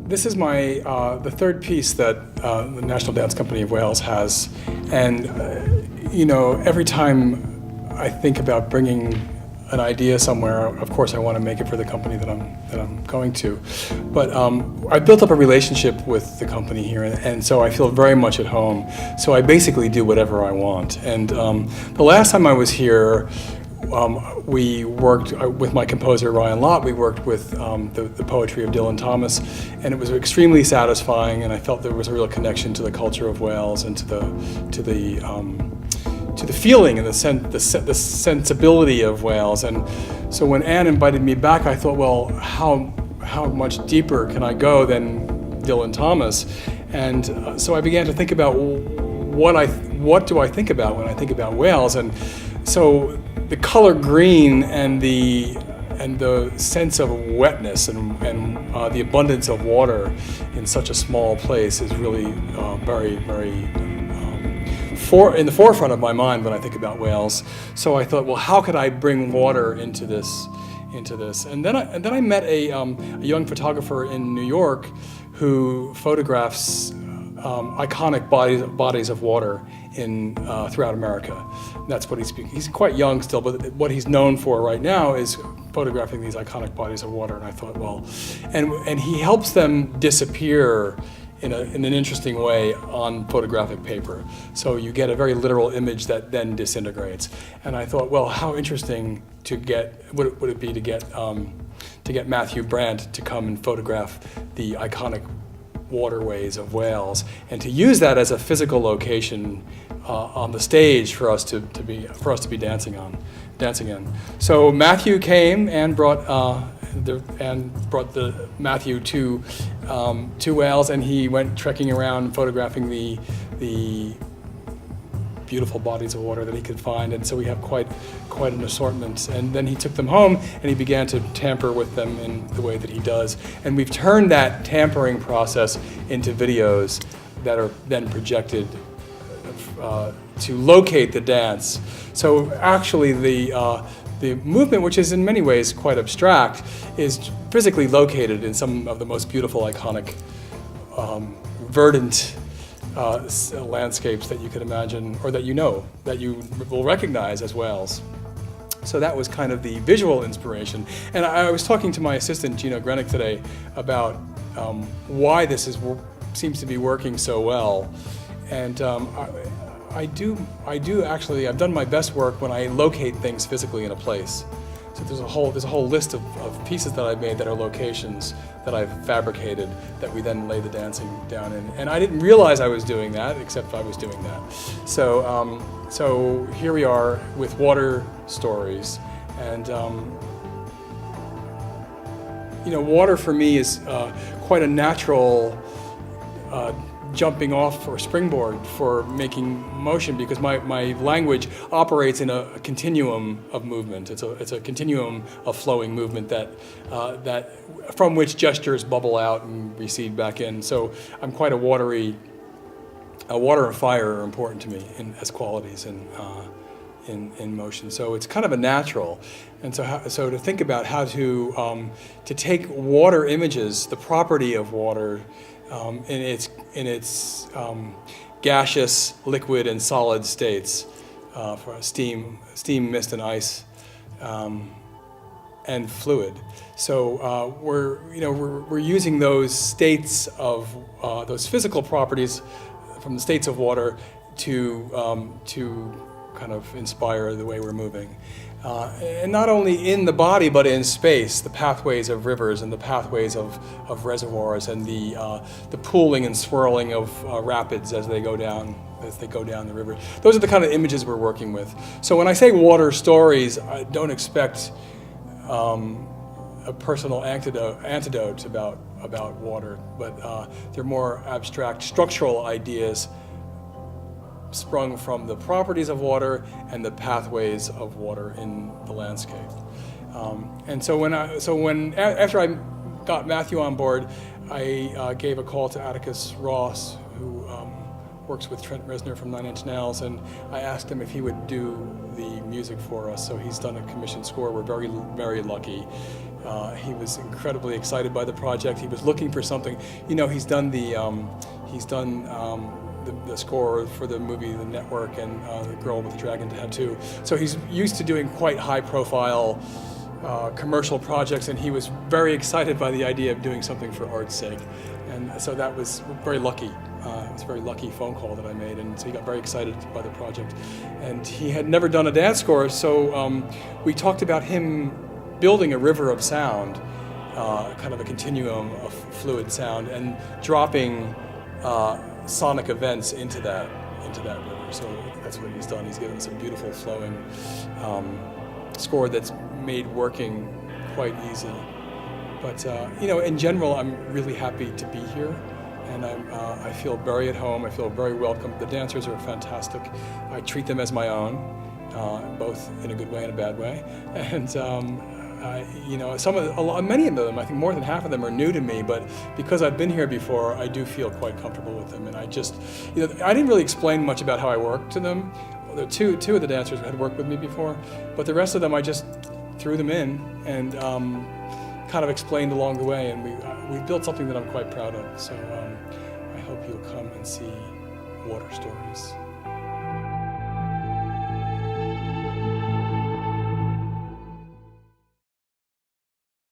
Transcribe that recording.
This is my the third piece that the National Dance Company of Wales has, and every time I think about bringing an idea somewhere, of course I want to make it for the company that I'm going to. But I built up a relationship with the company here, and so I feel very much at home. So I basically do whatever I want. And the last time I was here, we worked with my composer Ryan Lott. We worked with the poetry of Dylan Thomas, and it was extremely satisfying. And I felt there was a real connection to the culture of Wales and to the feeling and the sensibility of Wales. And so when Anne invited me back, I thought, well, how much deeper can I go than Dylan Thomas? And so I began to think about what do I think about when I think about Wales? And so the color green and the sense of wetness and the abundance of water in such a small place is really very, very in the forefront of my mind when I think about Wales. So I thought, well, how could I bring water into this? And then I met a young photographer in New York who photographs iconic bodies of water throughout America. That's what he's quite young still, but what he's known for right now is photographing these iconic bodies of water. And I thought, well, and he helps them disappear in an interesting way on photographic paper. So you get a very literal image that then disintegrates. And I thought, well, how interesting would it be to get Matthew Brandt to come and photograph the iconic waterways of Wales, and to use that as a physical location on the stage for us to be dancing in. So Matthew came and brought the Matthew to Wales, and he went trekking around photographing the beautiful bodies of water that he could find, and so we have quite an assortment. And then he took them home and he began to tamper with them in the way that he does. And we've turned that tampering process into videos that are then projected to locate the dance. So actually the movement, which is in many ways quite abstract, is physically located in some of the most beautiful, iconic, verdant landscapes that you could imagine, or that you will recognize as Wales. So that was kind of the visual inspiration. And I was talking to my assistant, Gino Grenick, today about why this seems to be working so well. And I do actually, I've done my best work when I locate things physically in a place. So there's a whole list of pieces that I've made that are locations that I've fabricated that we then lay the dancing down in. And I didn't realize I was doing that, except I was doing that. So here we are with water stories. And water for me is quite a natural jumping off or springboard for making motion, because my language operates in a continuum of movement. It's a continuum of flowing movement that from which gestures bubble out and recede back in. So I'm quite water and fire are important to me as qualities in motion. So it's kind of a natural. And so to think about how to take water images, the property of water, in its gaseous, liquid, and solid states, for steam, mist, and ice, and fluid. So we're using those states of those physical properties from the states of water to kind of inspire the way we're moving. And not only in the body, but in space, the pathways of rivers and the pathways of reservoirs, and the pooling and swirling of rapids as they go down the river. Those are the kind of images we're working with. So when I say water stories, I don't expect a personal antidote about water, but they're more abstract structural ideas sprung from the properties of water and the pathways of water in the landscape. And so after I got Matthew on board, I gave a call to Atticus Ross, who works with Trent Reznor from 9 Inch Nails, and I asked him if he would do the music for us. So he's done a commissioned score. We're very, very lucky. He was incredibly excited by the project. He was looking for something. You know, he's done the score for the movie The Network and The Girl with the Dragon Tattoo. So he's used to doing quite high-profile commercial projects, and he was very excited by the idea of doing something for art's sake. And so that was very lucky. It was a very lucky phone call that I made, and so he got very excited by the project. And he had never done a dance score, so we talked about him building a river of sound, kind of a continuum of fluid sound, and dropping sonic events into that river. So that's what he's done. He's given us a beautiful flowing score that's made working quite easy. But you know, in general, I'm really happy to be here, and I feel very at home. I feel very welcome. The dancers are fantastic. I treat them as my own, both in a good way and a bad way. And you know, many of them, I think more than half of them are new to me, but because I've been here before, I do feel quite comfortable with them. And I just, you know, I didn't really explain much about how I work to them. Well, two of the dancers had worked with me before, but the rest of them I just threw them in and kind of explained along the way, and we built something that I'm quite proud of. So I hope you'll come and see Water Stories.